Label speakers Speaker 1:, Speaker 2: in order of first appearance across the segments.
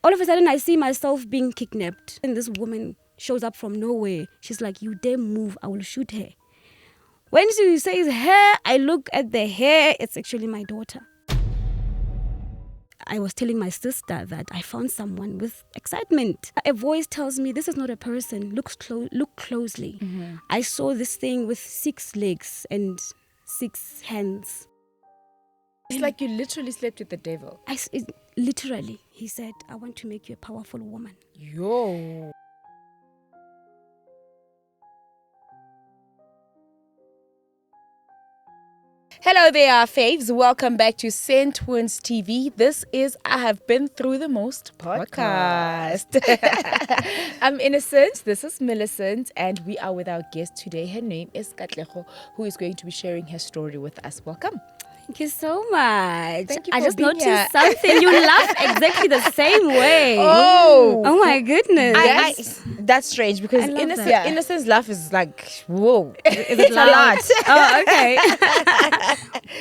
Speaker 1: All of a sudden, I see myself being kidnapped. And this woman shows up from nowhere. She's like, you dare move, I will shoot her. When she says hair, I look at the hair. It's actually my daughter. I was telling my sister that I found someone with excitement. A voice tells me, this is not a person. Look closely. Mm-hmm. I saw this thing with 6 legs and 6 hands.
Speaker 2: It's like you literally slept with the devil.
Speaker 1: Literally. He said, I want to make you a powerful woman.
Speaker 2: Yo. Hello there, faves. Welcome back to Centtwinz TV. This is I Have Been Through the Most podcast. I'm Innocent. This is Millicent. And we are with our guest today. Her name is Katlego, who is going to be sharing her story with us. Welcome.
Speaker 1: Thank you so much.
Speaker 2: Thank you
Speaker 1: I
Speaker 2: for
Speaker 1: just
Speaker 2: being
Speaker 1: noticed
Speaker 2: here.
Speaker 1: something. You laugh exactly the same way.
Speaker 2: Oh
Speaker 1: my goodness.
Speaker 2: That's strange because
Speaker 1: I love
Speaker 2: Innocent,
Speaker 1: that.
Speaker 2: Innocent's laugh is like, whoa.
Speaker 1: Is it
Speaker 2: a lot.
Speaker 1: Oh, okay.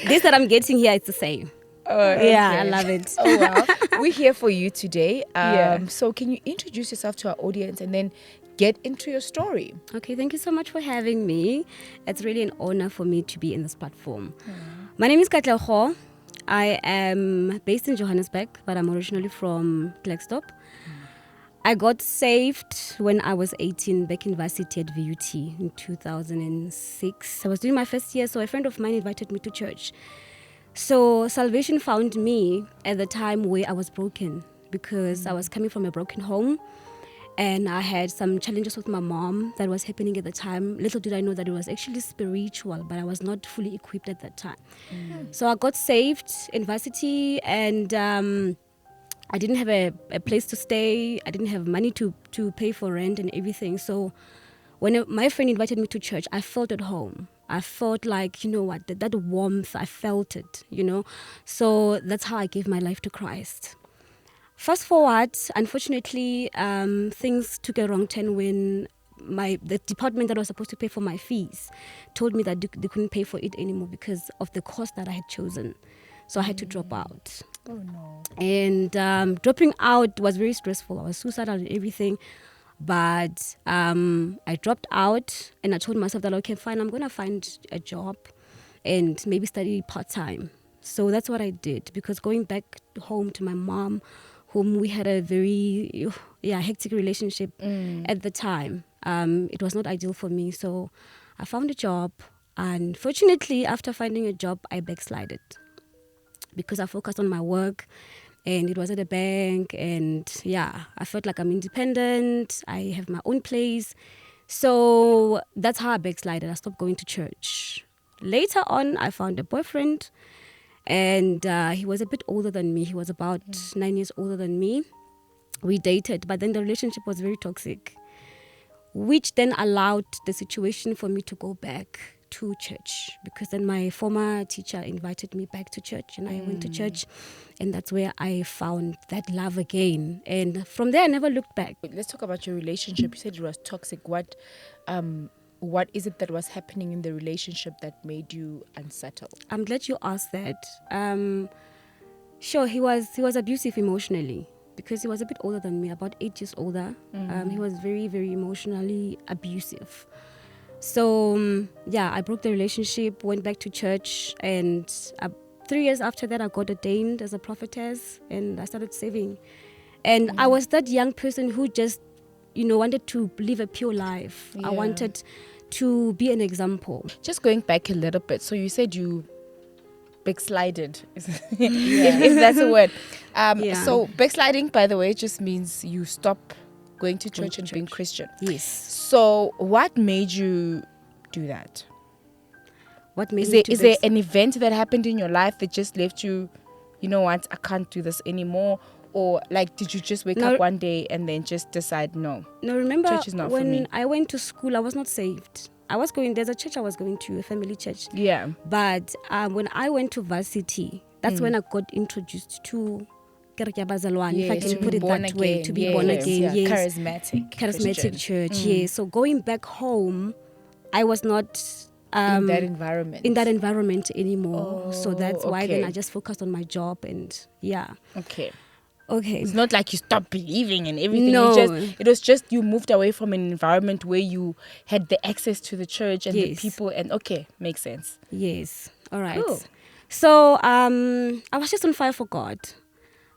Speaker 1: This that I'm getting here, it's the same. Yeah, I love it.
Speaker 2: Oh, wow. We're here for you today.
Speaker 1: Yeah.
Speaker 2: So can you introduce yourself to our audience and then get into your story?
Speaker 1: Okay, thank you so much for having me. It's really an honor for me to be in this platform. My name is Katlego. I am based in Johannesburg, but I'm originally from Klerksdorp. I got saved when I was 18 back in varsity at VUT in 2006. I was doing my first year, so a friend of mine invited me to church. So salvation found me at the time where I was broken because I was coming from a broken home and I had some challenges with my mom that was happening at the time. Little did I know that it was actually spiritual, but I was not fully equipped at that time. So I got saved in varsity and I didn't have a place to stay. I didn't have money to pay for rent and everything. So when my friend invited me to church, I felt at home. I felt like, you know what, that warmth, I felt it, you know. So that's how I gave my life to Christ. Fast forward, unfortunately, things took a wrong turn when the department that was supposed to pay for my fees told me that they couldn't pay for it anymore because of the course that I had chosen. So I had to drop out.
Speaker 2: Oh, no.
Speaker 1: And dropping out was very stressful. I was suicidal and everything. But I dropped out and I told myself that, okay, fine, I'm going to find a job and maybe study part-time. So that's what I did, because going back home to my mom, whom we had a very hectic relationship at the time, it was not ideal for me. So I found a job. And fortunately, after finding a job, I backslided because I focused on my work. And it was at a bank, and I felt like I'm independent. I have my own place. So that's how I backslided. I stopped going to church. Later on, I found a boyfriend, and he was a bit older than me. He was about 9 years older than me. We dated, but then the relationship was very toxic, which then allowed the situation for me to go back to church, because then my former teacher invited me back to church and I went to church, and that's where I found that love again. And from there I never looked back.
Speaker 2: Let's talk about your relationship. You said it was toxic. What is it that was happening in the relationship that made you unsettled?
Speaker 1: I'm glad you asked that. Sure, he was abusive emotionally, because he was a bit older than me, about 8 years older. He was very, very emotionally abusive. So, I broke the relationship, went back to church, and 3 years after that, I got ordained as a prophetess, and I started saving. And I was that young person who just, wanted to live a pure life.
Speaker 2: Yeah.
Speaker 1: I wanted to be an example.
Speaker 2: Just going back a little bit, so you said you backslided, if that's a word. So backsliding, by the way, just means you stop going to church and being Christian.
Speaker 1: Yes.
Speaker 2: So what made you do that?
Speaker 1: What made
Speaker 2: Is there an event that happened in your life that just left you, you know what, I can't do this anymore? Or like, did you just wake up one day and then just decide, no,
Speaker 1: remember
Speaker 2: church is not for me?
Speaker 1: When I went to school, I was not saved. There's a church I was going to, a family church.
Speaker 2: Yeah.
Speaker 1: But when I went to varsity, that's when I got introduced to if I can put it that way, to be born again. Yes. Charismatic church, So going back home, I was not
Speaker 2: in that environment
Speaker 1: anymore. So that's why then I just focused on my job and
Speaker 2: Okay.
Speaker 1: Okay.
Speaker 2: It's not like you stopped believing and everything.
Speaker 1: No.
Speaker 2: It was just you moved away from an environment where you had the access to the church and the
Speaker 1: Yes.
Speaker 2: people. And okay, makes sense.
Speaker 1: Yes. All right.
Speaker 2: Cool.
Speaker 1: So I was just on fire for God.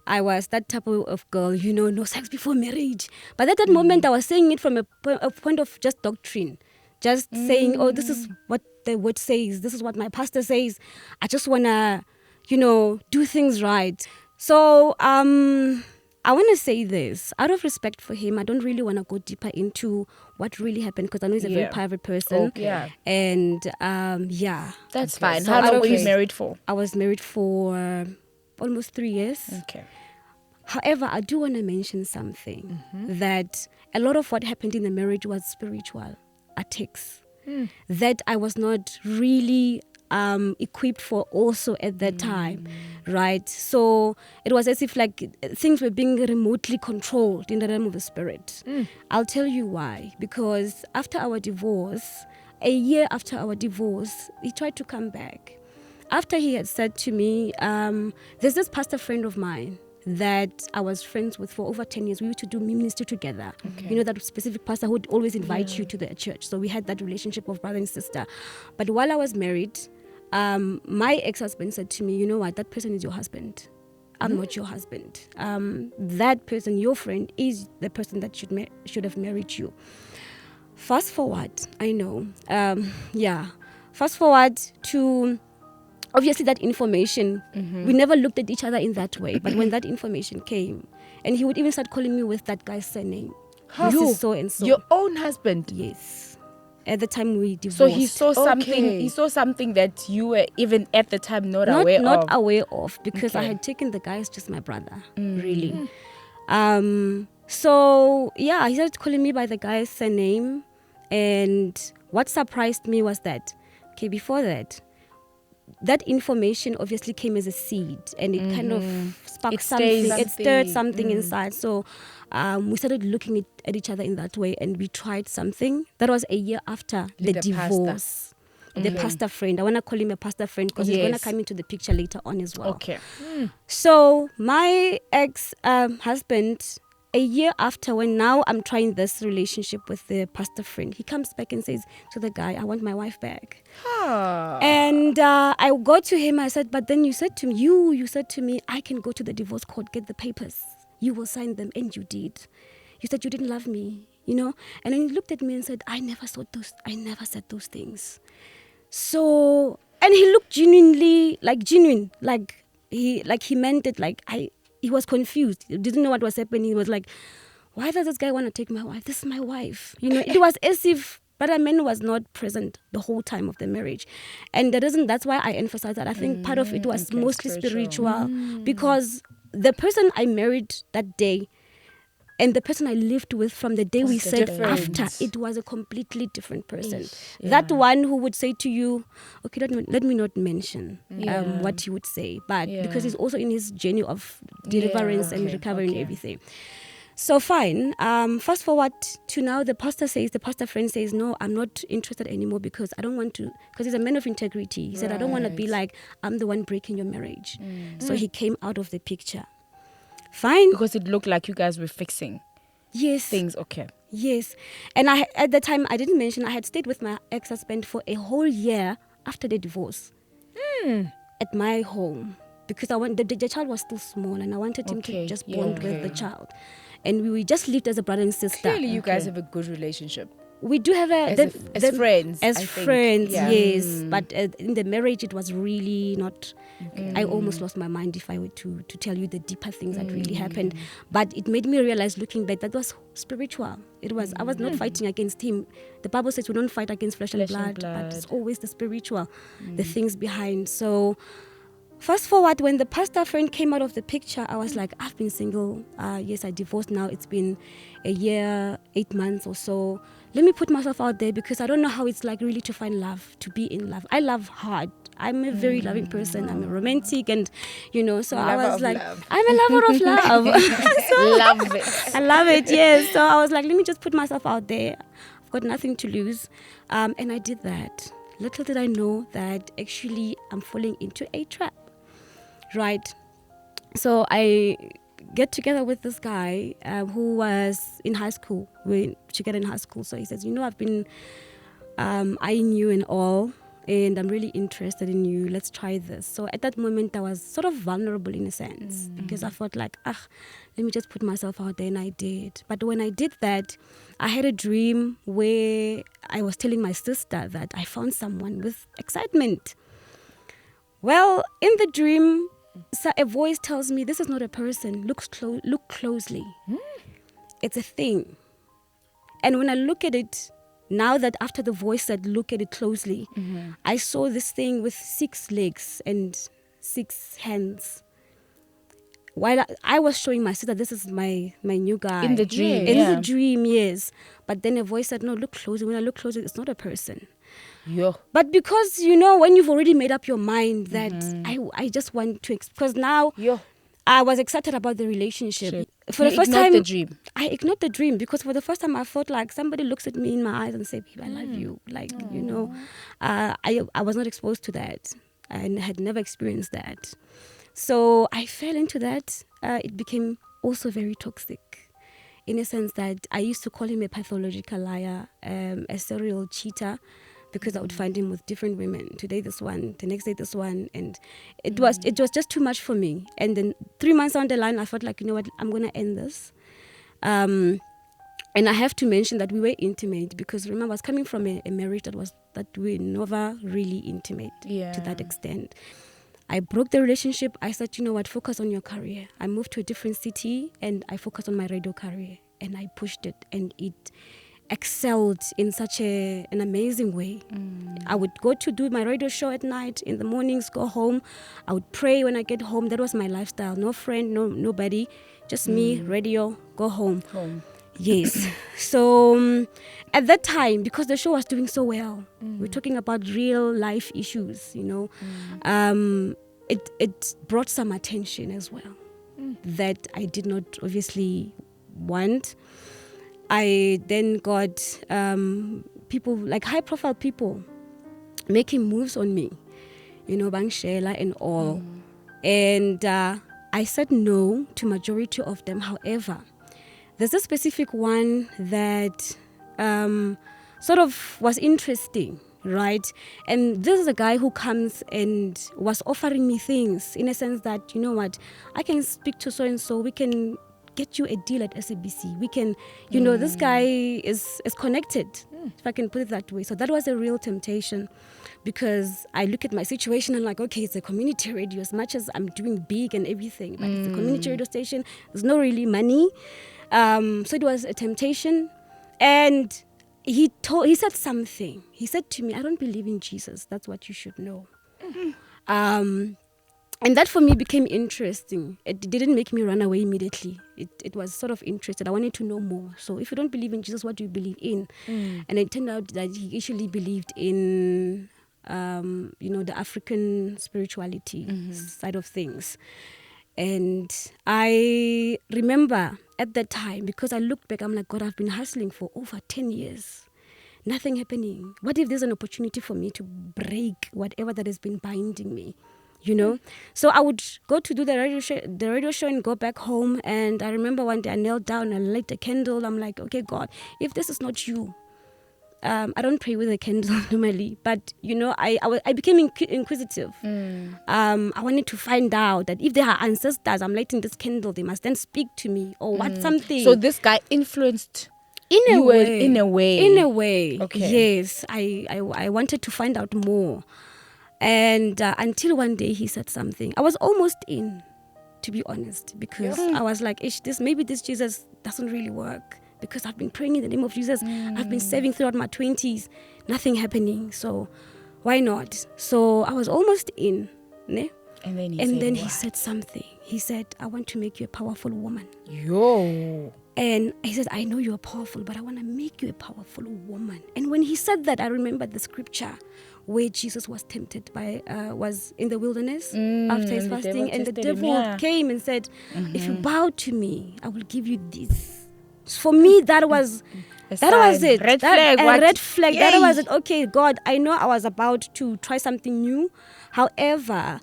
Speaker 1: I was that type of girl, no sex before marriage. But at that moment, I was saying it from a point of just doctrine. Just saying, oh, this is what the word says. This is what my pastor says. I just want to, do things right. So I want to say this. Out of respect for him, I don't really want to go deeper into what really happened because I know he's a very private person.
Speaker 2: Okay. Yeah.
Speaker 1: And
Speaker 2: That's fine.
Speaker 1: So
Speaker 2: How long were you
Speaker 1: okay.
Speaker 2: married for?
Speaker 1: I was married for almost 3 years.
Speaker 2: Okay.
Speaker 1: However, I do want to mention something that a lot of what happened in the marriage was spiritual attacks that I was not really equipped for also at that time, right? So it was as if like things were being remotely controlled in the realm of the spirit. I'll tell you why. Because after our divorce, a year after our divorce, he tried to come back. After he had said to me, there's this pastor friend of mine that I was friends with for over 10 years. We used to do ministry together. Okay. That specific pastor who would always invite you to the church. So we had that relationship of brother and sister. But while I was married, my ex-husband said to me, you know what, that person is your husband. I'm not your husband. That person, your friend, is the person that should have married you. Fast forward, I know. Fast forward to... Obviously, that information, we never looked at each other in that way. But when that information came, and he would even start calling me with that guy's surname. This is so and so.
Speaker 2: Your own husband?
Speaker 1: Yes. At the time we divorced.
Speaker 2: So he saw something. He saw something that you were even at the time not aware of.
Speaker 1: Not aware of, because I had taken the guy as just my brother, really. So yeah, he started calling me by the guy's surname, and what surprised me was that, before that information obviously came as a seed, and it kind of sparked something. It stirred something inside. So we started looking at each other in that way, and we tried something. That was a year after the divorce. The pastor friend. I want to call him a pastor friend because he's going to come into the picture later on as well.
Speaker 2: Okay.
Speaker 1: So my ex-husband, a year after, when now I'm trying this relationship with the pastor friend, he comes back and says to the guy, I want my wife back. And I go to him, I said, but then you said to me, you said to me, I can go to the divorce court, get the papers. You will sign them, and you did. You said you didn't love me, And then he looked at me and said, I never said those things. So, and he looked genuine, like he meant it, he was confused. He didn't know what was happening. He was like, why does this guy want to take my wife? This is my wife. It was as if Brother Man was not present the whole time of the marriage. And that's why I emphasize that. I think part of it was mostly spiritual. Because the person I married that day and the person I lived with from the day we said after, it was a completely different person. That one who would say to you, okay, let me not mention what he would say, but because he's also in his journey of deliverance and recovery and everything. So fine, fast forward to now, the pastor friend says, no, I'm not interested anymore because I don't want to, because he's a man of integrity. He said, I don't want to be like, I'm the one breaking your marriage. So he came out of the picture. Fine.
Speaker 2: Because it looked like you guys were fixing things. Okay.
Speaker 1: Yes. And at the time, I didn't mention, I had stayed with my ex-husband for a whole year after the divorce at my home. Because the child was still small and I wanted him to just bond with the child. And we just lived as a brother and sister.
Speaker 2: Clearly you guys have a good relationship.
Speaker 1: We do have
Speaker 2: as friends.
Speaker 1: As friends, yes. But in the marriage, it was really not... I almost lost my mind if I were to tell you the deeper things that really happened. But it made me realize, looking back, that was spiritual. It was. I was not fighting against him. The Bible says we don't fight against flesh and blood, but it's always the spiritual, the things behind. So... Fast forward, when the pastor friend came out of the picture, I was like, I've been single. Yes, I divorced now. It's been a year, 8 months or so. Let me put myself out there because I don't know how it's like really to find love, to be in love. I love hard. I'm a very loving person. I'm a romantic and, so I was like, I'm a lover of love.
Speaker 2: Love it.
Speaker 1: I love it, yes. So I was like, let me just put myself out there. I've got nothing to lose. And I did that. Little did I know that actually I'm falling into a trap. Right. So I get together with this guy who was in high school. We together in high school. So he says, I've been eyeing you and all, and I'm really interested in you. Let's try this. So at that moment, I was sort of vulnerable in a sense because I felt like, let me just put myself out there, and I did. But when I did that, I had a dream where I was telling my sister that I found someone with excitement. Well, in the dream, a voice tells me, this is not a person. Look closely. It's a thing. And when I look at it, now that after the voice said, look at it closely, I saw this thing with 6 legs and 6 hands. While I was showing my sister, this is my new guy.
Speaker 2: In the dream.
Speaker 1: In the dream, yes. But then a voice said, no, look closer. When I look closer, it's not a person.
Speaker 2: Yo.
Speaker 1: But because, when you've already made up your mind that I just want to, because now I was excited about the relationship.
Speaker 2: Sure.
Speaker 1: For the first time,
Speaker 2: the dream.
Speaker 1: I ignored the dream because for the first time I felt like somebody looks at me in my eyes and say, babe, I love you. Like, I was not exposed to that. I had never experienced that. So I fell into that. It became also very toxic in a sense that I used to call him a pathological liar, a serial cheater, because I would find him with different women. Today this one, the next day this one, and it was just too much for me. And then 3 months down the line, I felt like, I'm gonna end this. And I have to mention that we were intimate because remember, I was coming from a marriage that we were never really intimate to that extent. I broke the relationship. I said, focus on your career. I moved to a different city and I focused on my radio career and I pushed it and it excelled in such an amazing way. I would go to do my radio show at night, in the mornings, go home. I would pray when I get home. That was my lifestyle. No friend, nobody, just me, radio, go home. Yes. So at that time, because the show was doing so well, we're talking about real life issues, it brought some attention as well that I did not obviously want. I then got people, like high-profile people, making moves on me, Bang Shela and all. And I said no to majority of them. However, there's a specific one that sort of was interesting, right? And this is a guy who comes and was offering me things in a sense that, I can speak to so-and-so, we can get you a deal at SABC. We can, this guy is connected, if I can put it that way. So that was a real temptation because I look at my situation and like, okay, it's a community radio as much as I'm doing big and everything, but it's a community radio station. There's no really money. So it was a temptation. And he said something. He said to me, I don't believe in Jesus. That's what you should know. And that for me became interesting. It didn't make me run away immediately. It was sort of interested. I wanted to know more. So if you don't believe in Jesus, what do you believe in? And it turned out that he actually believed in, the African spirituality side of things. And I remember at that time, because I looked back, I'm like, God, I've been hustling for over 10 years. Nothing happening. What if there's an opportunity for me to break whatever that has been binding me? So I would go to do the radio show and go back home. And I remember one day I knelt down and lit a candle. I'm like, okay, God, if this is not you, I don't pray with a candle normally, but I became inquisitive. I wanted to find out that if there are ancestors, I'm lighting this candle, they must then speak to me or what something.
Speaker 2: So this guy influenced
Speaker 1: in a way.
Speaker 2: In a way.
Speaker 1: Okay. Yes, I wanted to find out more. And until one day he said something. I was almost in, to be honest, because I was like, maybe this Jesus doesn't really work. Because I've been praying in the name of Jesus. I've been serving throughout my 20s. Nothing happening. So why not? So I was almost in. Ne?
Speaker 2: And then
Speaker 1: he said something. He said, I want to make you a powerful woman.
Speaker 2: Yo.
Speaker 1: And he said, I know you're powerful, but I want to make you a powerful woman. And when he said that, I remembered the scripture where Jesus was tempted was in the wilderness after his fasting. And the devil came and said, if you bow to me, I will give you this. For me, that was it.
Speaker 2: Red flag.
Speaker 1: Red flag. Yay. That was it. Okay, God, I know I was about to try something new. However,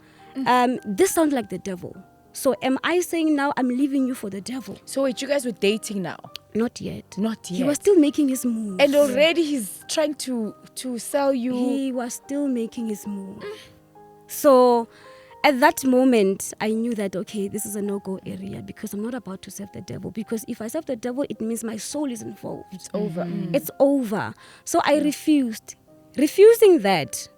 Speaker 1: this sounds like the devil. So am I saying now I'm leaving you for the devil?
Speaker 2: So wait, you guys were dating now?
Speaker 1: Not yet.
Speaker 2: Not yet.
Speaker 1: He was still making his moves.
Speaker 2: And already he's trying to sell you.
Speaker 1: He was still making his move. So at that moment, I knew that, okay, this is a no-go area because I'm not about to serve the devil. Because if I serve the devil, it means my soul is involved.
Speaker 2: It's over.
Speaker 1: It's over. So I refused. Refusing that,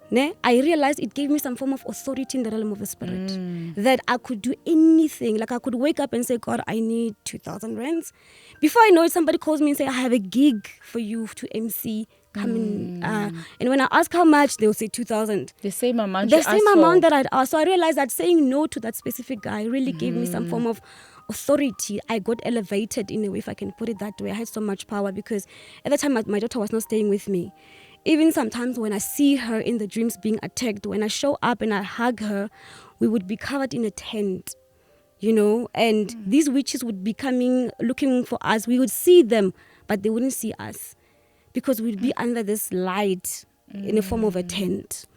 Speaker 1: I realized it gave me some form of authority in the realm of the spirit. That I could do anything. Like I could wake up and say, God, I need 2,000 rands. Before I know it, somebody calls me and say, I have a gig for you to MC. Come in. And when I ask how much, they'll say 2,000.
Speaker 2: The same amount.
Speaker 1: The same amount that I'd asked. So I realized that saying no to that specific guy really gave me some form of authority. I got elevated in a way, if I can put it that way. I had so much power because at the time my daughter was not staying with me. Even sometimes when I see her in the dreams being attacked, when I show up and I hug her, we would be covered in a tent, and these witches would be coming, looking for us. We would see them, but they wouldn't see us because we'd be under this light in the form of a tent.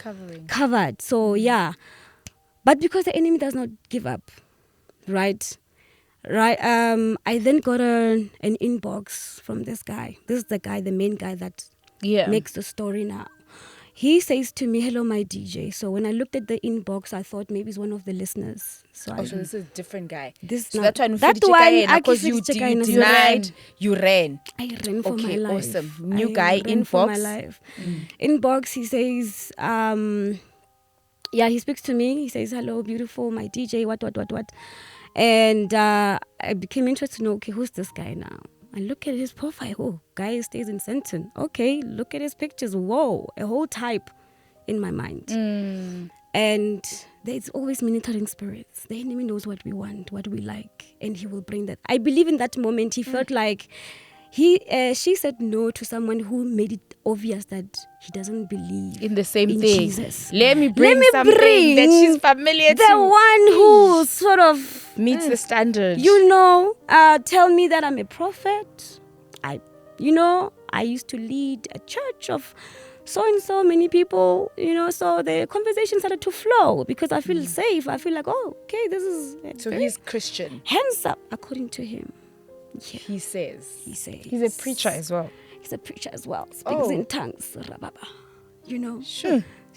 Speaker 1: Covered. So, yeah. But because the enemy does not give up, right? I then got an inbox from this guy. This is the guy, the main guy that makes the story now. He says to me, hello, my DJ. So when I looked at the inbox, I thought maybe it's one of the listeners. So
Speaker 2: this is a different guy.
Speaker 1: So
Speaker 2: that one, because you denied, you ran.
Speaker 1: I ran for my life.
Speaker 2: Awesome. New guy, inbox. For my
Speaker 1: life. Inbox, he says, he speaks to me. He says, hello, beautiful, my DJ, what. And I became interested to know, okay, who's this guy now? I look at his profile. Oh, guy stays in Centtwinz. Okay, look at his pictures. Whoa, a whole type in my mind. And there's always monitoring spirits. The enemy knows what we want, what we like, and he will bring that. I believe in that moment he felt like she said no to someone who made it obvious that he doesn't believe
Speaker 2: in the same
Speaker 1: in
Speaker 2: thing.
Speaker 1: Jesus.
Speaker 2: Let me bring something that she's familiar
Speaker 1: the
Speaker 2: to.
Speaker 1: one who sort of
Speaker 2: meets the standard.
Speaker 1: Tell me that I'm a prophet. I used to lead a church of so and so many people, so the conversation started to flow because I feel safe. I feel like, okay, this is...
Speaker 2: So he's Christian.
Speaker 1: Hands up, according to him. Yeah.
Speaker 2: He says.
Speaker 3: He's a preacher as well.
Speaker 1: He's a preacher as well. Speaks in tongues.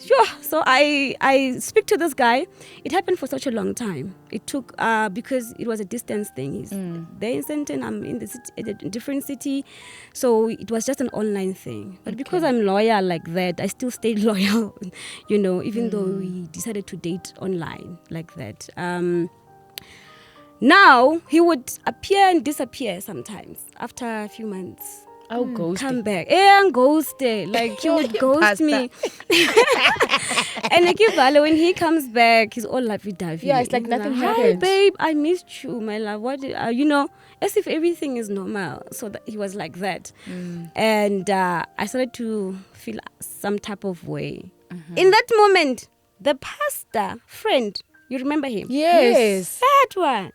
Speaker 2: Sure.
Speaker 1: So I speak to this guy. It happened for such a long time. It took because it was a distance thing. He's there in Centtwinz. I'm in a different city, so it was just an online thing. But because I'm loyal like that, I still stayed loyal. Even though we decided to date online like that. Now he would appear and disappear sometimes after a few months. Come back. Like he would ghost me. And when he comes back, he's all lovey-dovey.
Speaker 2: Yeah, it's like nothing happened.
Speaker 1: Hi, babe, I missed you, my love. What? As if everything is normal. So that he was like that. And I started to feel some type of way. In that moment, the pastor friend, you remember him?
Speaker 2: Yes.
Speaker 1: That one.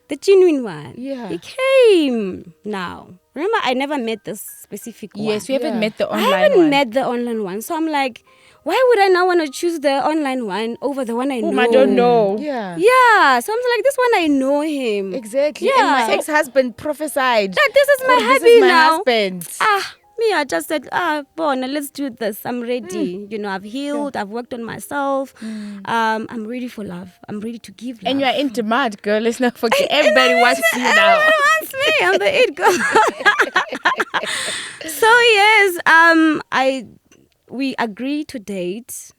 Speaker 1: The genuine one.
Speaker 2: Yeah.
Speaker 1: He came now. Remember, I never met this specific one.
Speaker 2: Yes, you haven't met the online one.
Speaker 1: I haven't met the online one. So I'm like, why would I now want to choose the online one over the one I know?
Speaker 2: I don't know. Yeah.
Speaker 1: Yeah. So I'm like, this one I know him.
Speaker 2: Exactly.
Speaker 1: Yeah.
Speaker 2: And my ex-husband prophesied
Speaker 1: that this is my hubby
Speaker 2: this is my
Speaker 1: now.
Speaker 2: husband.
Speaker 1: Me, I just said, Bona, let's do this. I'm ready. I've healed. I've worked on myself. I'm ready for love. I'm ready to give love.
Speaker 2: And you are in demand, girl. Let's not forget. Everybody wants you now.
Speaker 1: Everyone wants me. I'm the it girl. So yes, we agreed to date.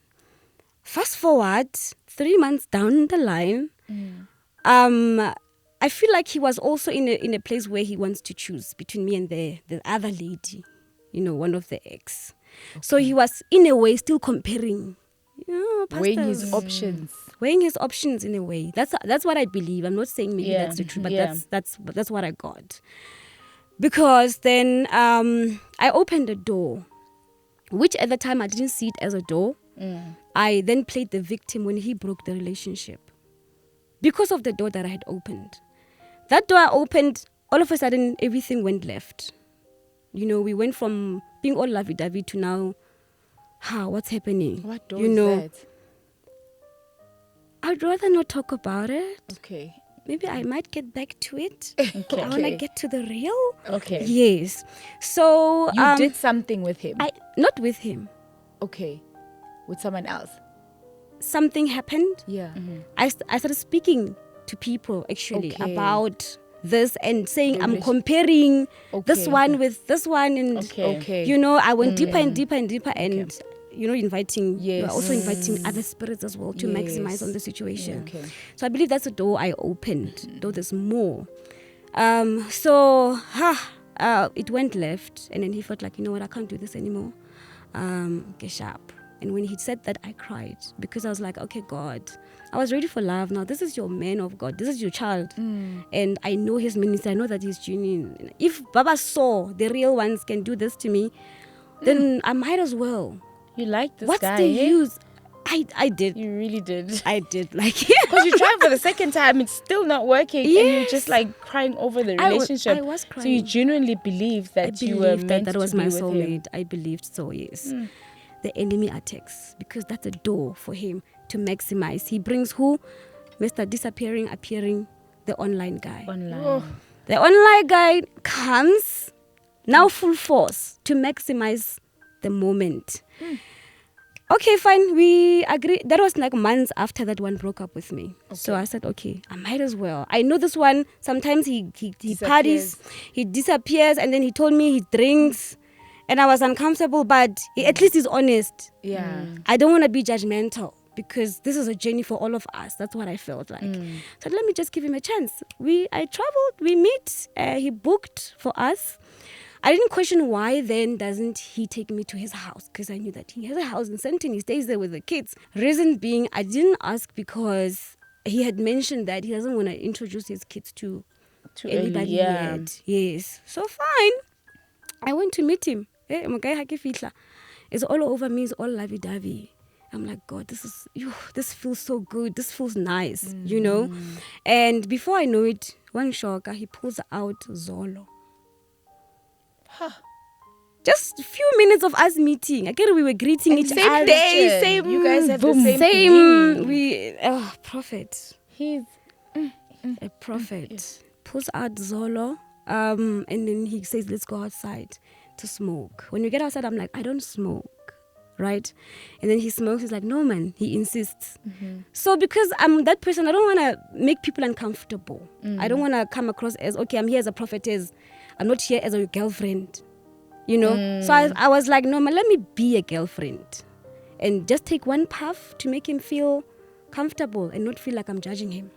Speaker 1: Fast forward 3 months down the line, I feel like he was also in a place where he wants to choose between me and the other lady. One of the ex. Okay. So he was, in a way, still comparing.
Speaker 2: Weighing his options.
Speaker 1: Weighing his options in a way. That's what I believe. I'm not saying maybe that's the truth, but that's what I got. Because then I opened a door, which at the time I didn't see it as a door. I then played the victim when he broke the relationship. Because of the door that I had opened. That door I opened, all of a sudden everything went left. We went from being all lovey-dovey to now, what's happening?
Speaker 2: What door is that?
Speaker 1: I'd rather not talk about it.
Speaker 2: Okay.
Speaker 1: Maybe I might get back to it.
Speaker 2: Okay.
Speaker 1: I want to get to the real.
Speaker 2: Okay.
Speaker 1: Yes. So
Speaker 2: You did something with him.
Speaker 1: not with him.
Speaker 2: Okay. With someone else.
Speaker 1: Something happened.
Speaker 2: Yeah.
Speaker 1: I started speaking to people actually
Speaker 2: Okay.
Speaker 1: about this and saying I'm
Speaker 2: Relation-
Speaker 1: comparing this
Speaker 2: Okay.
Speaker 1: one with this one, and
Speaker 2: Okay.
Speaker 1: you know, I went deeper and deeper and deeper, and you know, inviting
Speaker 2: Yes.
Speaker 1: you're also inviting other spirits as well to
Speaker 2: Yes.
Speaker 1: maximize on the situation.
Speaker 2: Okay.
Speaker 1: So I believe that's a door I opened, though there's more. So it went left, and then he felt like, you know what, I can't do this anymore. Get sharp. And when he said that, I cried because I was like, okay, God, I was ready for love. Now this is your man of God. This is your child. And I know his ministry. I know that he's genuine. If Baba saw the real ones can do this to me, then I might as well.
Speaker 2: You like this
Speaker 1: What's
Speaker 2: guy?
Speaker 1: the
Speaker 2: eh?
Speaker 1: use? I did.
Speaker 2: You really did.
Speaker 1: I did. Like,
Speaker 2: Because you tried for the second time, it's still not working, and you're
Speaker 1: Yes.
Speaker 2: just like crying over the
Speaker 1: I
Speaker 2: relationship.
Speaker 1: was
Speaker 2: So you
Speaker 1: crying.
Speaker 2: genuinely believe
Speaker 1: I
Speaker 2: that you were
Speaker 1: believed
Speaker 2: meant
Speaker 1: that was
Speaker 2: to
Speaker 1: my
Speaker 2: be with him.
Speaker 1: soulmate. I believed so, yes. The enemy attacks because that's a door for him to maximize. He brings who? Mr. Disappearing, appearing, the online guy.
Speaker 2: Online.
Speaker 1: The online guy comes now full force to maximize the moment. Okay, fine. We agree. That was like months after that one broke up with me. So I said, okay, I might as well. I know this one. Sometimes he parties, he disappears, and then he told me he drinks, and I was uncomfortable. But at least he's honest.
Speaker 2: Yeah.
Speaker 1: I don't want to be judgmental because this is a journey for all of us. That's what I felt like. So let me just give him a chance. I traveled, we meet, he booked for us. I didn't question why then doesn't he take me to his house, because I knew that he has a house in Centtwinz. He stays there with the kids. Reason being, I didn't ask because he had mentioned that he doesn't want to introduce his kids to anybody yet. Yes. So fine. I went to meet him. It's all over me. It's all lovey-dovey. I'm like, God, this feels so good. This feels nice, you know? And before I know it, one shocker, he pulls out Zolo. Just a few minutes of us meeting. Again, we were greeting each
Speaker 2: same
Speaker 1: other.
Speaker 2: day, same. You guys have the same.
Speaker 1: Same. Prophet.
Speaker 2: He's
Speaker 1: A prophet. Pulls out Zolo. And then he says, let's go outside to smoke. When we get outside, I'm like, I don't smoke. Right? And then he smokes. He's like, no, man. He insists. So because I'm that person, I don't want to make people uncomfortable. I don't want to come across as, okay, I'm here as a prophetess. I'm not here as a girlfriend. You know? So I was like, no, man, let me be a girlfriend. And just take one puff to make him feel comfortable and not feel like I'm judging him.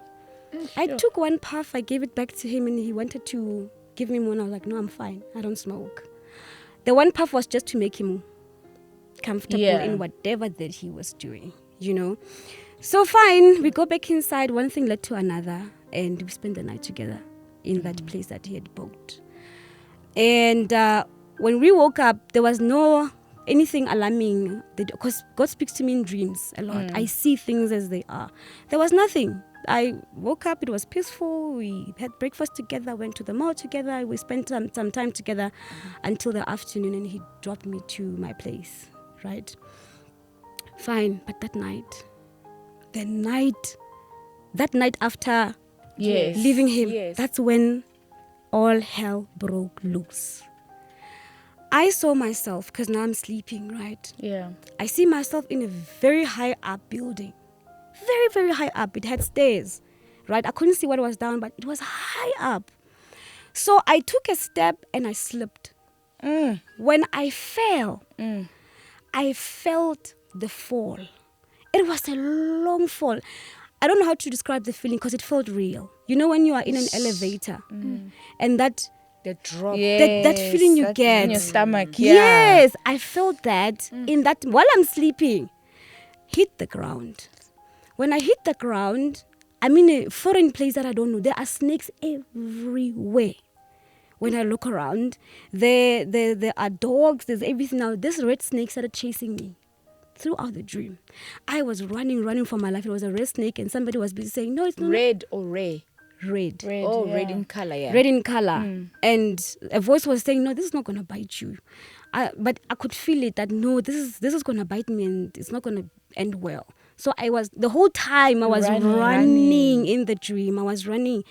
Speaker 1: I took one puff. I gave it back to him and he wanted to give me more. And I was like, no, I'm fine. I don't smoke. The one puff was just to make him comfortable in whatever that he was doing, you know. So fine, we go back inside. One thing led to another, and we spent the night together in that place that he had booked. And when we woke up, there was no anything alarming, because God speaks to me in dreams a lot. I see things as they are. There was nothing. I woke up, it was peaceful. We had breakfast together, went to the mall together. We spent some time together until the afternoon, and he dropped me to my place. Right? Fine, but that night after leaving him, that's when all hell broke loose. I saw myself, because now I'm sleeping, right?
Speaker 2: Yeah.
Speaker 1: I see myself in a very high up building. Very, very high up. It had stairs, right? I couldn't see what was down, but it was high up. So I took a step and I slipped. When I fell, I felt the fall. It was a long fall. I don't know how to describe the feeling because it felt real. You know when you are in an elevator and that
Speaker 2: drop,
Speaker 1: that feeling you get
Speaker 2: in your stomach.
Speaker 1: Yes, I felt that in that while I'm sleeping. Hit the ground. When I hit the ground, I'm in a foreign place that I don't know. There are snakes everywhere. When I look around, there are dogs, there's everything. Now, this red snake started chasing me throughout the dream. I was running for my life. It was a red snake, and somebody was busy saying, no, it's not.
Speaker 2: Red or ray?
Speaker 1: Red.
Speaker 2: Red in color, yeah.
Speaker 1: Red in color. And a voice was saying, no, this is not going to bite you. But I could feel it that, no, this is going to bite me and it's not going to end well. So the whole time I was
Speaker 2: Running.
Speaker 1: in the dream. I was running.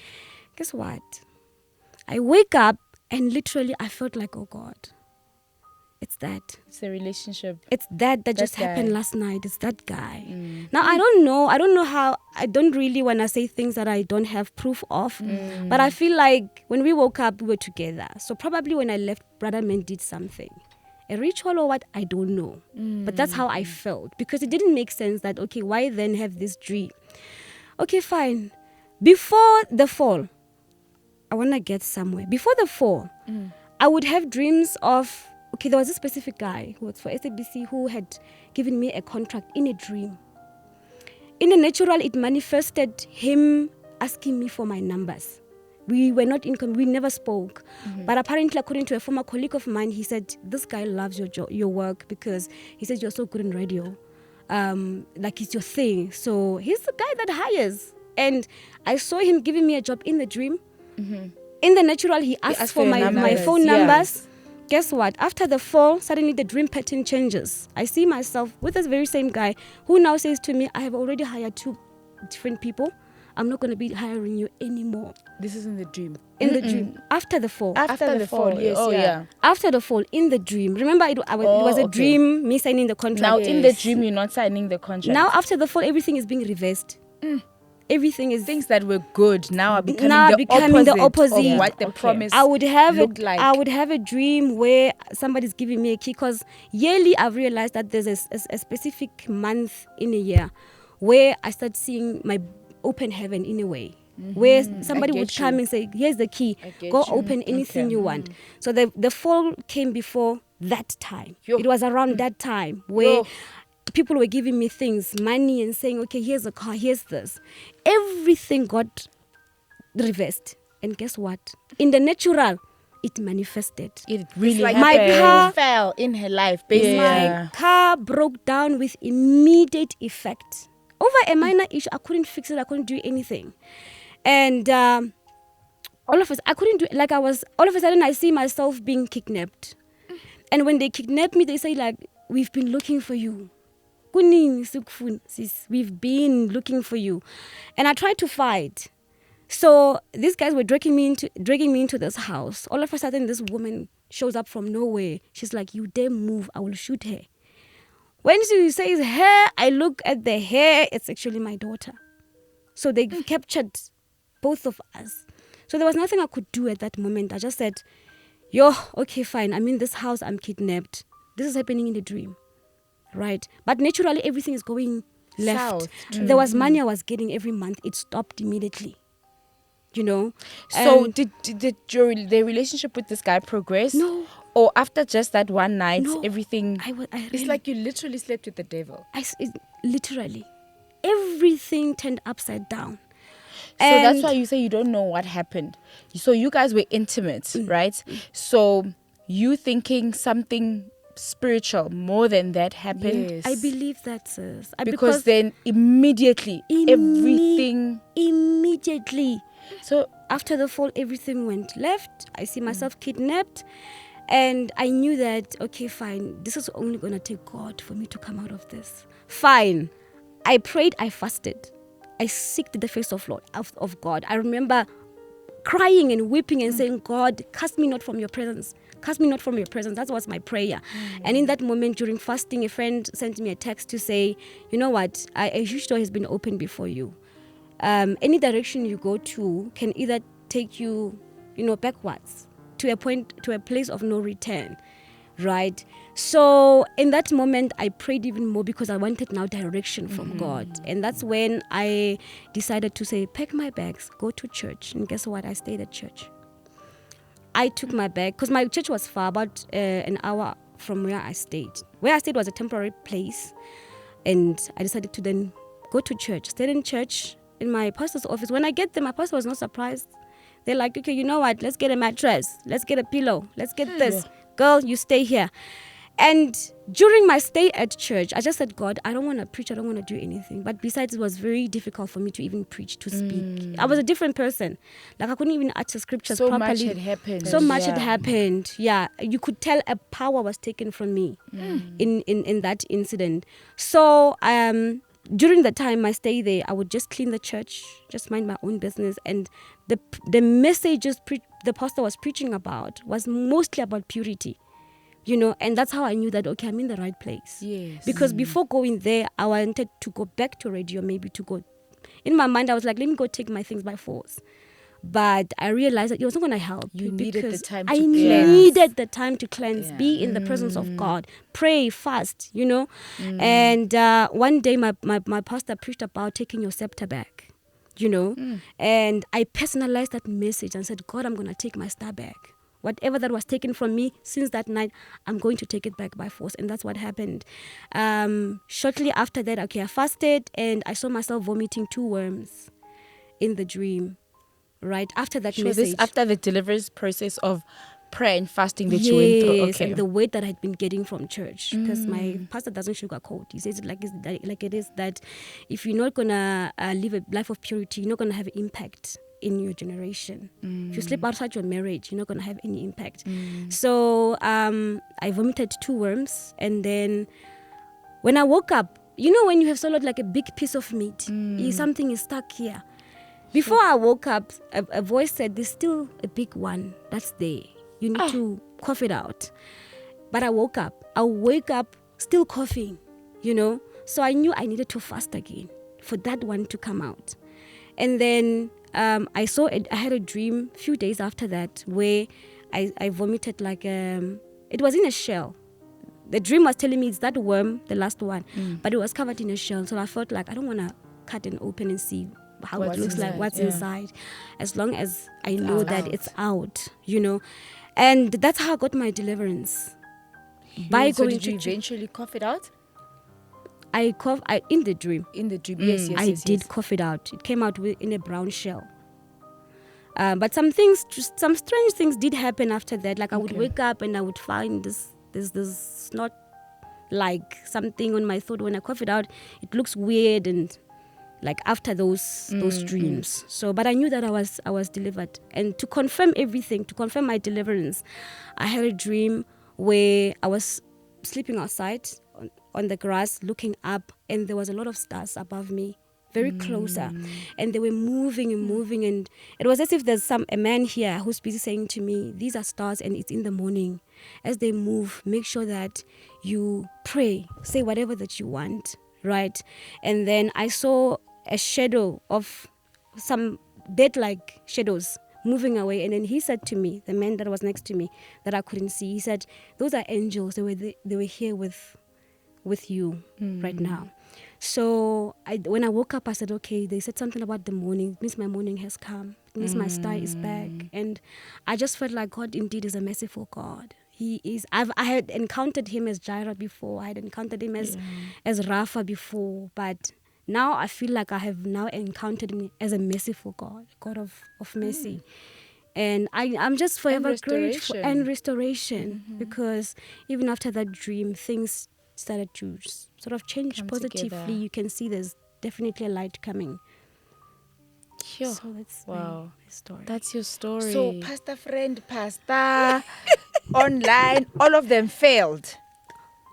Speaker 1: Guess what? I wake up and literally I felt like, oh God, it's that.
Speaker 2: It's a relationship.
Speaker 1: It's that just happened
Speaker 2: guy.
Speaker 1: last night. It's that guy. Now, I don't know how. I don't really want to say things that I don't have proof of. But I feel like when we woke up, we were together. So probably when I left, Brother Man did something. A ritual or what, I don't know. But that's how I felt. Because it didn't make sense that, okay, why then have this dream? Okay, fine. Before the fall, I want to get somewhere. Before the fall, I would have dreams of, okay, there was a specific guy who was for SABC who had given me a contract in a dream. In the natural, it manifested him asking me for my numbers. We were not we never spoke. But apparently, according to a former colleague of mine, he said, this guy loves your work because he said you're so good in radio. Like it's your thing. So he's the guy that hires. And I saw him giving me a job in the dream. In the natural, he asked for my phone numbers. Guess what? After the fall, suddenly the dream pattern changes. I see myself with this very same guy who now says to me, I have already hired 2 different people. I'm not going to be hiring you anymore.
Speaker 2: This is in the dream.
Speaker 1: In the dream. After the fall.
Speaker 2: After the fall, yes. Oh, yeah.
Speaker 1: After the fall, in the dream. Remember, it was a dream, me signing the contract.
Speaker 2: Now, in the dream, you're not signing the contract.
Speaker 1: Now, after the fall, everything is being reversed. Everything is...
Speaker 2: Things that were good now are becoming the opposite of what the promise looked like.
Speaker 1: I would have a dream where somebody's giving me a key, because yearly I've realized that there's a specific month in a year where I start seeing my open heaven in a way. Where somebody would come and say, here's the key, go open anything you want. So the fall came before that time. It was around that time where people were giving me things, money, and saying, okay, here's a car, here's this. Everything got reversed. And guess what? In the natural, it manifested.
Speaker 2: It really
Speaker 1: like
Speaker 2: happened.
Speaker 1: my car
Speaker 2: fell in her life, basically.
Speaker 1: My car broke down with immediate effect. Over a minor issue, I couldn't fix it. I couldn't do anything. And all of a sudden, I see myself being kidnapped. And when they kidnap me, they say, like, we've been looking for you. We've been looking for you. And I tried to fight. So these guys were dragging me into this house. All of a sudden, this woman shows up from nowhere. She's like, you dare move, I will shoot her. When she says hair, I look at the hair. It's actually my daughter. So they captured both of us. So there was nothing I could do at that moment. I just said, okay, fine. I'm in this house. I'm kidnapped. This is happening in the dream. Right? But naturally, everything is going left.
Speaker 2: South.
Speaker 1: There was money I was getting every month. It stopped immediately. You know?
Speaker 2: So did the relationship with this guy progress?
Speaker 1: No.
Speaker 2: Or after just that one night,
Speaker 1: No.
Speaker 2: everything...
Speaker 3: It's like you literally slept with the devil.
Speaker 1: Literally. Everything turned upside down.
Speaker 2: So that's why you say you don't know what happened. So you guys were intimate, right? So you thinking something spiritual more than that happened?
Speaker 3: Yes.
Speaker 1: I believe that, sis.
Speaker 2: Because then immediately, everything...
Speaker 1: Immediately.
Speaker 2: So
Speaker 1: after the fall, everything went left. I see myself kidnapped. And I knew that, okay, fine, this is only going to take God for me to come out of this. Fine. I prayed, I fasted. I seeked the face of God. I remember crying and weeping and saying, God, cast me not from your presence. Cast me not from your presence. That was my prayer. And in that moment, during fasting, a friend sent me a text to say, you know what, a huge door has been opened before you. Any direction you go to can either take you, backwards to a place of no return, right? So in that moment, I prayed even more because I wanted now direction from God. And that's when I decided to say, pack my bags, go to church. And guess what? I stayed at church. I took my bag because my church was far, about an hour from where I stayed. Where I stayed was a temporary place. And I decided to then go to church, stayed in church in my pastor's office. When I get there, my pastor was not surprised. They're like, okay, you know what? Let's get a mattress. Let's get a pillow. Let's get this. Girl, you stay here. And during my stay at church, I just said, God, I don't want to preach. I don't want to do anything. But besides, it was very difficult for me to even preach, to speak. I was a different person. Like, I couldn't even utter scriptures properly.
Speaker 2: So much had happened.
Speaker 1: So much had happened. Yeah. You could tell a power was taken from me in that incident. So during the time I stay there, I would just clean the church, just mind my own business. And the messages the pastor was preaching about was mostly about purity, and that's how I knew that, okay, I'm in the right place.
Speaker 2: Yes.
Speaker 1: Because before going there, I wanted to go back to radio, maybe to go. In my mind, I was like, let me go take my things by force. But I realized that it wasn't going to help.
Speaker 2: You needed the time to
Speaker 1: I
Speaker 2: cleanse.
Speaker 1: needed the time to cleanse,
Speaker 2: Yeah.
Speaker 1: be in the presence of God, pray, fast, And one day my pastor preached about taking your scepter back, And I personalized that message and said, God, I'm going to take my star back. Whatever that was taken from me since that night, I'm going to take it back by force. And that's what happened. Shortly after that, I fasted and I saw myself vomiting 2 worms in the dream. Right after that message.
Speaker 2: This after the deliverance process of prayer and fasting that you went through.
Speaker 1: Yes,
Speaker 2: Okay.
Speaker 1: and the weight that I'd been getting from church. Because my pastor doesn't sugarcoat. He says it like it is, that if you're not going to live a life of purity, you're not going to have impact in your generation. If you sleep outside your marriage, you're not going to have any impact. So I vomited 2 worms. And then when I woke up, when you have swallowed like a big piece of meat, something is stuck here. Before I woke up, a voice said, there's still a big one that's there. You need to cough it out. But I woke up. I wake up still coughing, So I knew I needed to fast again for that one to come out. And then I had a dream a few days after that where I vomited like, it was in a shell. The dream was telling me it's that worm, the last one, but it was covered in a shell. So I felt like I don't want to cut it open and see how it looks like, what's inside, as long as I know that it's out, And that's how I got my deliverance. By
Speaker 2: So
Speaker 1: going
Speaker 2: did you
Speaker 1: to
Speaker 2: eventually cough it out?
Speaker 1: I cough in the dream.
Speaker 2: In the dream, yes.
Speaker 1: I did cough it out. It came out in a brown shell. But some strange things did happen after that. Like I would wake up and I would find this snot, like something on my throat. When I cough it out, it looks weird and like after those dreams. So, but I knew that I was delivered. And to confirm everything, to confirm my deliverance, I had a dream where I was sleeping outside on the grass, looking up, and there was a lot of stars above me, very closer, and they were moving and moving, and it was as if there's a man here who's busy saying to me, these are stars and it's in the morning. As they move, make sure that you pray, say whatever that you want, right? And then I saw a shadow of some bed-like shadows moving away, and then he said to me, the man that was next to me that I couldn't see, he said, those are angels. They were here with you right now. So when I woke up, I said, okay, they said something about the morning. It means my morning has come. It means my star is back. And I just felt like God indeed is a merciful God. He is. I had encountered him as Jireh before. I had encountered him as Rapha before. But now I feel like I have now encountered him as a merciful God, God of mercy. And I'm just forever grateful. And restoration. Because even after that dream, things started to sort of change positively.
Speaker 2: Together.
Speaker 1: You can see there's definitely a light coming.
Speaker 2: Sure.
Speaker 1: So that's
Speaker 2: Wow.
Speaker 1: my story.
Speaker 2: That's your story.
Speaker 3: So, pastor, online, all of them failed.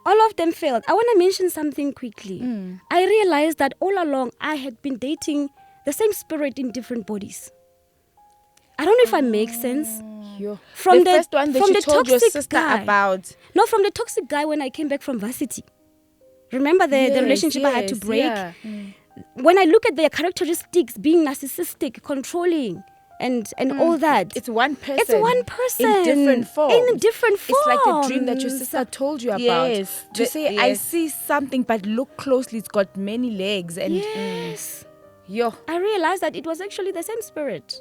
Speaker 1: All of them failed. I want to mention something quickly. I realized that all along I had been dating the same spirit in different bodies. I don't know if I make sense.
Speaker 3: From the first one that
Speaker 1: from
Speaker 3: you
Speaker 1: the
Speaker 3: told your
Speaker 1: toxic
Speaker 3: sister
Speaker 1: guy.
Speaker 3: about.
Speaker 1: No, from the toxic guy when I came back from varsity. Remember the relationship I had to break?
Speaker 3: Yeah.
Speaker 1: When I look at their characteristics, being narcissistic, controlling, and all that.
Speaker 3: It's one person.
Speaker 1: It's one person.
Speaker 3: In different forms.
Speaker 1: In different forms.
Speaker 3: It's like the dream that your sister told you about.
Speaker 2: Yes.
Speaker 3: To say, I see something, but look closely, it's got many legs. And
Speaker 1: Yes.
Speaker 3: yo.
Speaker 1: I realized that it was actually the same spirit.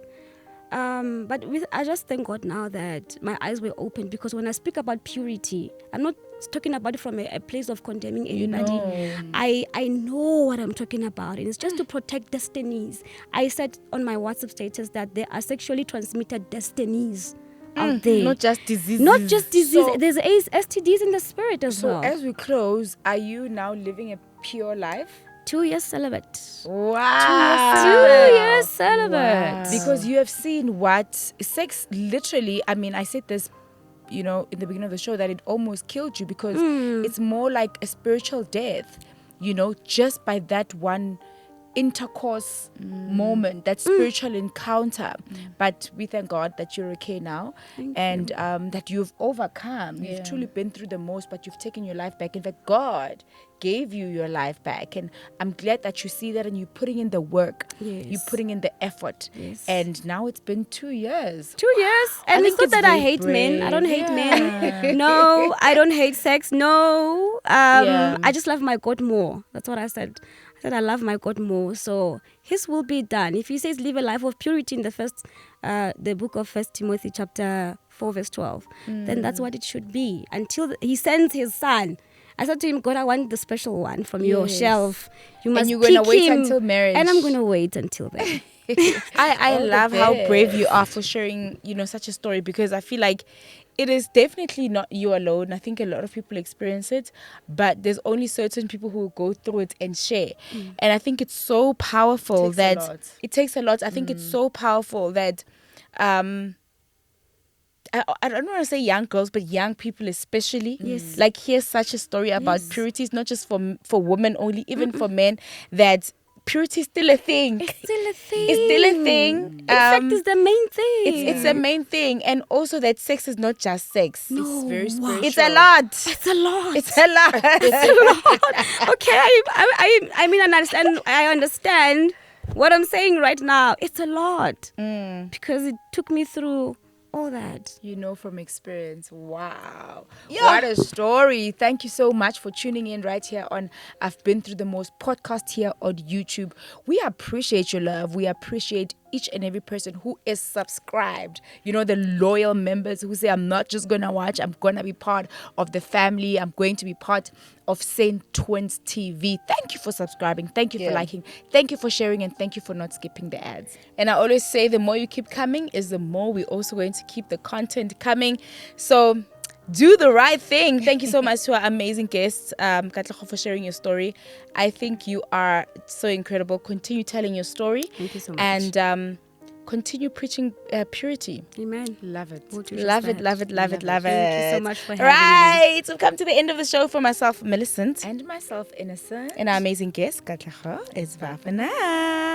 Speaker 1: But I just thank God now that my eyes were opened, because when I speak about purity, I'm not talking about it from a place of condemning anybody. I know what I'm talking about, and it's just to protect destinies. I said on my WhatsApp status that there are sexually transmitted destinies out there.
Speaker 3: Not just diseases.
Speaker 1: Not just disease.
Speaker 3: So,
Speaker 1: There's STDs in the spirit as well.
Speaker 3: as we close, are you now living a pure life?
Speaker 1: 2 years celibate.
Speaker 3: Wow.
Speaker 1: 2 years celibate.
Speaker 3: Because you have seen what sex literally, I mean, I said this, in the beginning of the show, that it almost killed you, because it's more like a spiritual death. just by that one intercourse moment, that spiritual encounter. But we thank God that you're okay now, and that you've overcome. You've truly been through the most, but you've taken your life back. In fact, God gave you your life back, and I'm glad that you see that, and you're putting in the work. You're putting in the effort. And now it's been 2 years.
Speaker 1: 2 years. And it's not that I hate men. I don't hate men. No, I don't hate sex. No. I just love my God more. That's what I said. I love my God more. So his will be done. If he says live a life of purity in the book of 1 Timothy chapter 4 verse 12, then that's what it should be. Until he sends his son. I said to him, God, I want the special one from your shelf. You must
Speaker 3: and you're going to wait
Speaker 1: him,
Speaker 3: until marriage.
Speaker 1: and I'm going to wait until then.
Speaker 3: I love how brave you are for sharing, such a story, because I feel like it is definitely not you alone. I think a lot of people experience it, but there's only certain people who go through it and share. And I think it's so powerful it takes a lot. I think it's so powerful that I don't want to say young girls, but young people especially. Like, here's such a story about purity. It's not just for women only, even for men, that purity is still a thing.
Speaker 1: It's still a thing.
Speaker 3: It's still a thing.
Speaker 1: In fact, it's the main thing.
Speaker 3: It's the main thing. And also that sex is not just sex.
Speaker 1: No,
Speaker 3: it's very spiritual.
Speaker 2: It's a lot.
Speaker 1: It's a lot.
Speaker 3: It's a lot.
Speaker 1: It's a lot. Okay, I mean, I understand what I'm saying right now. It's a lot because it took me through all that.
Speaker 3: From experience. Wow. What a story. Thank you so much for tuning in right here on I've Been Through the Most podcast here on YouTube. We appreciate your love. We appreciate each and every person who is subscribed. The loyal members who say, I'm not just going to watch, I'm going to be part of the family. I'm going to be part of Centtwinz TV. Thank you for subscribing. Thank you for liking. Thank you for sharing. And thank you for not skipping the ads. And I always say the more you keep coming is the more we're also going to keep the content coming. So do the right thing. Thank you so much to our amazing guests, Katlego, for sharing your story. I think you are so incredible. Continue telling your story.
Speaker 1: Thank you so much.
Speaker 3: And continue preaching purity.
Speaker 1: Amen.
Speaker 3: Love it.
Speaker 2: Love it.
Speaker 3: Love it.
Speaker 1: Thank you so much for having me.
Speaker 2: Right. We've come to the end of the show for myself, Millicent.
Speaker 3: And myself, Innocent.
Speaker 2: And our amazing guest, Katlego, is with1.